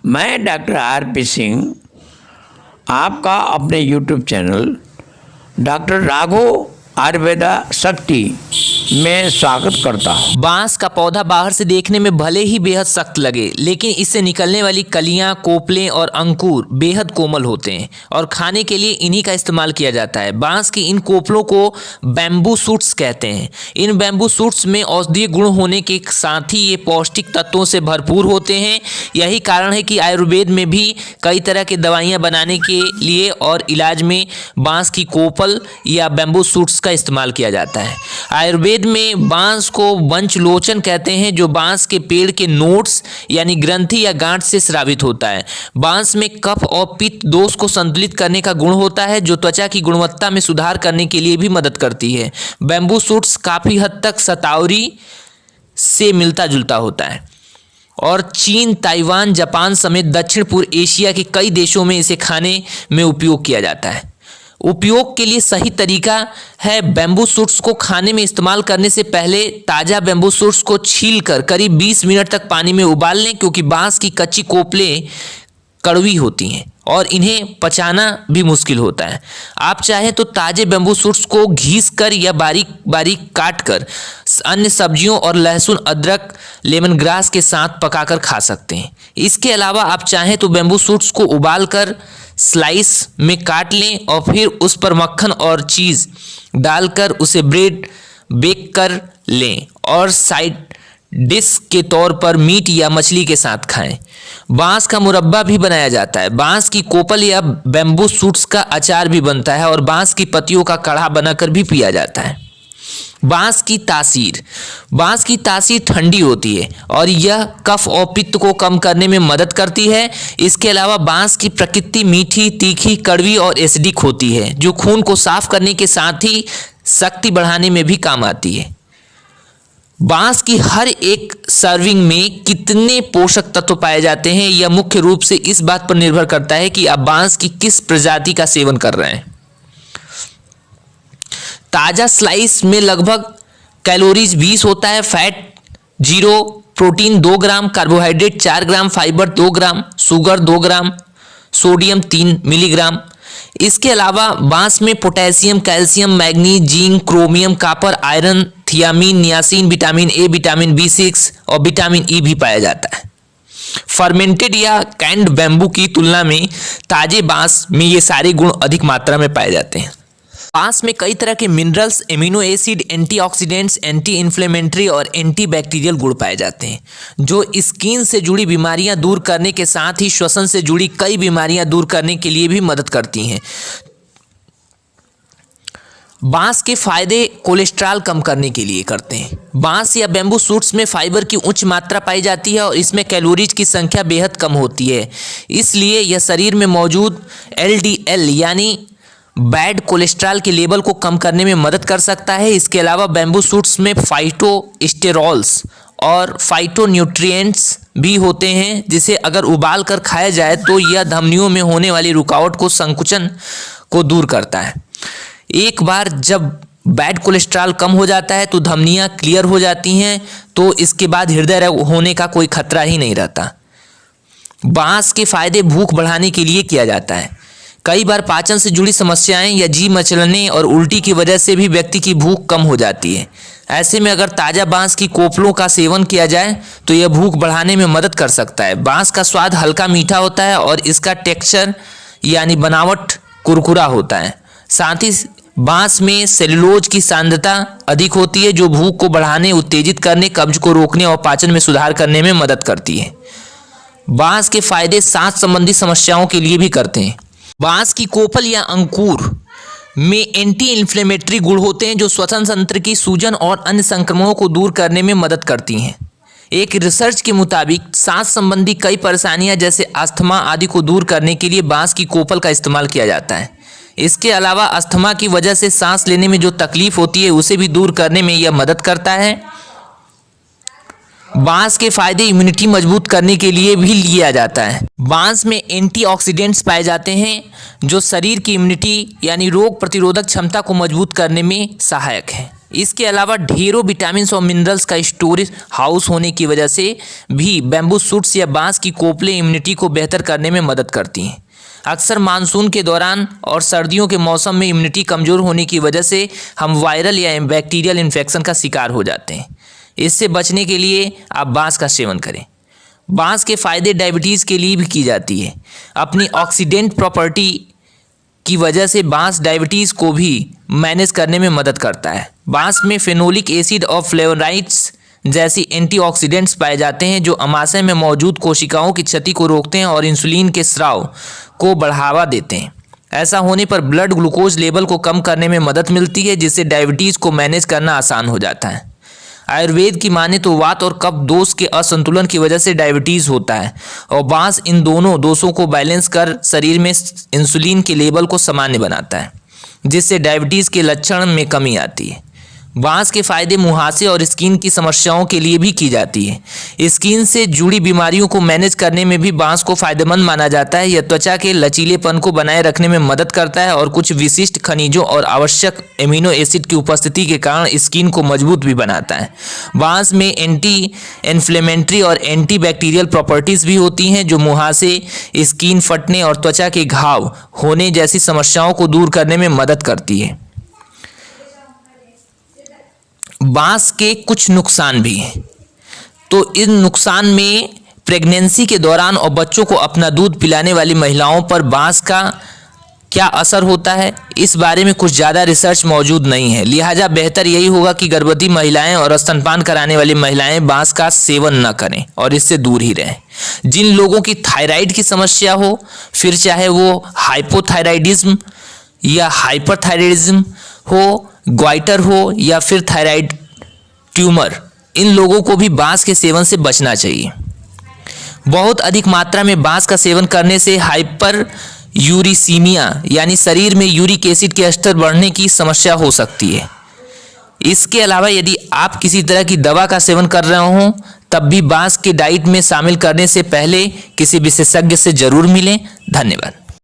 मैं doctor RP. Singh आपका अपने YouTube channel doctor Raghav Ayurveda शक्ति में स्वागत करता हूँ। बांस का पौधा बाहर से देखने में भले ही बेहद सख्त लगे, लेकिन इससे निकलने वाली कलियां, कोपलें और अंकुर बेहद कोमल होते हैं और खाने के लिए इन्हीं का इस्तेमाल किया जाता है। बांस की इन कोपलों को बैम्बू शूट्स कहते हैं। इन बैम्बू शूट्स में औषधीय गुण होने के साथ ही ये पौष्टिक तत्वों से भरपूर होते हैं। यही कारण है कि आयुर्वेद में भी कई तरह की दवाइयाँ बनाने के लिए और इलाज में बांस की कोपल या बैम्बू शूट्स का इस्तेमाल किया जाता है। आयुर्वेद में बांस को वंशलोचन कहते हैं, जो बांस के पेड़ के नोट्स यानी ग्रंथि या गांठ से स्रावित होता है। बांस में कफ और पित्त दोष को संतुलित करने का गुण होता है, जो त्वचा की गुणवत्ता में सुधार करने के लिए भी मदद करती है। बैम्बू शूट्स काफ़ी हद तक शतावरी से मिलता जुलता होता है और चीन, ताइवान, जापान समेत दक्षिण पूर्व एशिया के कई देशों में इसे खाने में उपयोग किया जाता है। उपयोग के लिए सही तरीका है बैम्बू शूट्स को खाने में इस्तेमाल करने से पहले ताज़ा बैम्बू शूट्स को छीलकर करीब 20 मिनट तक पानी में उबाल लें, क्योंकि बांस की कच्ची कोपलें कड़वी होती हैं और इन्हें पचाना भी मुश्किल होता है। आप चाहें तो ताज़े बैम्बू शूट्स को घिस कर या बारीक बारीक काट कर अन्य सब्जियों और लहसुन, अदरक, लेमन ग्रास के साथ पकाकर खा सकते हैं। इसके अलावा आप चाहें तो बैम्बू शूट्स को उबाल कर स्लाइस में काट लें और फिर उस पर मक्खन और चीज़ डालकर उसे ब्रेड बेक कर लें और साइड डिश के तौर पर मीट या मछली के साथ खाएं। बांस का मुरब्बा भी बनाया जाता है। बांस की कोपल या बैम्बू शूट्स का अचार भी बनता है और बांस की पत्तियों का काढ़ा बनाकर भी पिया जाता है। बांस की तासीर ठंडी होती है और यह कफ और पित्त को कम करने में मदद करती है। इसके अलावा बांस की प्रकृति मीठी, तीखी, कड़वी और एसिडिक होती है, जो खून को साफ करने के साथ ही शक्ति बढ़ाने में भी काम आती है। बांस की हर एक सर्विंग में कितने पोषक तत्व पाए जाते हैं, यह मुख्य रूप से इस बात पर निर्भर करता है कि आप बांस की किस प्रजाति का सेवन कर रहे हैं। ताज़ा स्लाइस में लगभग कैलोरीज 20 होता है, फैट 0, प्रोटीन 2 ग्राम, कार्बोहाइड्रेट 4 ग्राम, फाइबर 2 ग्राम, शुगर 2 ग्राम, सोडियम 3 मिलीग्राम। इसके अलावा बांस में potassium, calcium, manganese, zinc, chromium, copper, iron, thiamine, niacin, vitamin A, vitamin B6 और विटामिन ई भी पाया जाता है। फर्मेंटेड या कैंड बैम्बू की तुलना में ताजे बांस में ये सारे गुण अधिक मात्रा में पाए जाते हैं। बांस में कई तरह के minerals, amino acid, antioxidants, anti inflammatory और एंटी बैक्टीरियल गुण पाए जाते हैं, जो स्किन से जुड़ी बीमारियां दूर करने के साथ ही श्वसन से जुड़ी कई बीमारियां दूर करने के लिए भी मदद करती हैं। बांस के फायदे कोलेस्ट्रॉल कम करने के लिए करते हैं। बांस या बैम्बू शूट्स में फाइबर की उच्च मात्रा पाई जाती है और इसमें कैलोरीज की संख्या बेहद कम होती है, इसलिए यह शरीर में मौजूद LDL यानी बैड कोलेस्ट्रॉल के लेवल को कम करने में मदद कर सकता है। इसके अलावा बैम्बू शूट्स में फाइटोस्टेरॉल्स और फाइटोन्यूट्रिएंट्स भी होते हैं, जिसे अगर उबाल कर खाया जाए तो यह धमनियों में होने वाली रुकावट को, संकुचन को दूर करता है। एक बार जब बैड कोलेस्ट्रॉल कम हो जाता है तो धमनियाँ क्लियर हो जाती हैं, तो इसके बाद हृदय रोग होने का कोई खतरा ही नहीं रहता। बांस के फायदे भूख बढ़ाने के लिए किया जाता है। कई बार पाचन से जुड़ी समस्याएं या जी मचलने और उल्टी की वजह से भी व्यक्ति की भूख कम हो जाती है। ऐसे में अगर ताज़ा बांस की कोपलों का सेवन किया जाए तो यह भूख बढ़ाने में मदद कर सकता है। बांस का स्वाद हल्का मीठा होता है और इसका टेक्सचर यानी बनावट कुरकुरा होता है। साथ ही बांस में सेलुलोज की सांद्रता अधिक होती है, जो भूख को बढ़ाने, उत्तेजित करने, कब्ज को रोकने और पाचन में सुधार करने में मदद करती है। बांस के फायदे सांस संबंधी समस्याओं के लिए भी करते हैं। बांस की कोपल या अंकुर में एंटी इन्फ्लेमेटरी गुण होते हैं, जो श्वसन तंत्र की सूजन और अन्य संक्रमणों को दूर करने में मदद करती हैं। एक रिसर्च के मुताबिक सांस संबंधी कई परेशानियां जैसे अस्थमा आदि को दूर करने के लिए बांस की कोपल का इस्तेमाल किया जाता है। इसके अलावा अस्थमा की वजह से सांस लेने में जो तकलीफ होती है उसे भी दूर करने में यह मदद करता है। बांस के फायदे इम्यूनिटी मजबूत करने के लिए भी लिया जाता है। बांस में एंटीऑक्सीडेंट्स पाए जाते हैं, जो शरीर की इम्यूनिटी यानी रोग प्रतिरोधक क्षमता को मजबूत करने में सहायक है। इसके अलावा ढेरों विटामिन और मिनरल्स का स्टोरेज हाउस होने की वजह से भी बैम्बू शूट्स या बांस की कोपलें इम्यूनिटी को बेहतर करने में मदद करती हैं। अक्सर मानसून के दौरान और सर्दियों के मौसम में इम्यूनिटी कमज़ोर होने की वजह से हम वायरल या बैक्टीरियल इन्फेक्शन का शिकार हो जाते हैं। इससे बचने के लिए आप बांस का सेवन करें। बांस के फ़ायदे डायबिटीज़ के लिए भी की जाती है। अपनी ऑक्सीडेंट प्रॉपर्टी की वजह से बांस डायबिटीज़ को भी मैनेज करने में मदद करता है। बांस में फेनोलिक एसिड और फ्लेवोनॉइड्स जैसी एंटीऑक्सीडेंट्स पाए जाते हैं जो अमाशय में मौजूद कोशिकाओं की क्षति को रोकते हैं और इंसुलिन के स्राव को बढ़ावा देते हैं। ऐसा होने पर ब्लड ग्लूकोज लेवल को कम करने में मदद मिलती है, जिससे डायबिटीज़ को मैनेज करना आसान हो जाता है। आयुर्वेद की माने तो वात और कफ दोष के असंतुलन की वजह से डायबिटीज़ होता है और बांस इन दोनों दोषों को बैलेंस कर शरीर में इंसुलिन के लेवल को सामान्य बनाता है, जिससे डायबिटीज़ के लक्षण में कमी आती है। बांस के फायदे मुहासे और स्किन की समस्याओं के लिए भी की जाती है। स्किन से जुड़ी बीमारियों को मैनेज करने में भी बांस को फायदेमंद माना जाता है। यह त्वचा के लचीलेपन को बनाए रखने में मदद करता है और कुछ विशिष्ट खनिजों और आवश्यक एमिनो एसिड की उपस्थिति के कारण स्किन को मजबूत भी बनाता है। बांस में एंटी इन्फ्लेमेटरी और एंटी बैक्टीरियल प्रॉपर्टीज़ भी होती हैं जो मुहासे, स्किन फटने और त्वचा के घाव होने जैसी समस्याओं को दूर करने में मदद करती है। बांस के कुछ नुकसान भी हैं। तो इन नुकसान में प्रेगनेंसी के दौरान और बच्चों को अपना दूध पिलाने वाली महिलाओं पर बांस का क्या असर होता है, इस बारे में कुछ ज़्यादा रिसर्च मौजूद नहीं है। लिहाजा बेहतर यही होगा कि गर्भवती महिलाएं और स्तनपान कराने वाली महिलाएं बांस का सेवन न करें और इससे दूर ही रहें। जिन लोगों की थायराइड की समस्या हो, फिर चाहे वो हाइपोथायराइडिज्म या हाइपरथायराइडिज्म हो, ग्वाइटर हो या फिर थायराइड ट्यूमर, इन लोगों को भी बांस के सेवन से बचना चाहिए। बहुत अधिक मात्रा में बांस का सेवन करने से हाइपर यूरिसीमिया यानी शरीर में यूरिक एसिड के स्तर बढ़ने की समस्या हो सकती है। इसके अलावा यदि आप किसी तरह की दवा का सेवन कर रहे हो तब भी बांस के डाइट में शामिल करने से पहले किसी विशेषज्ञ से जरूर मिलें। धन्यवाद।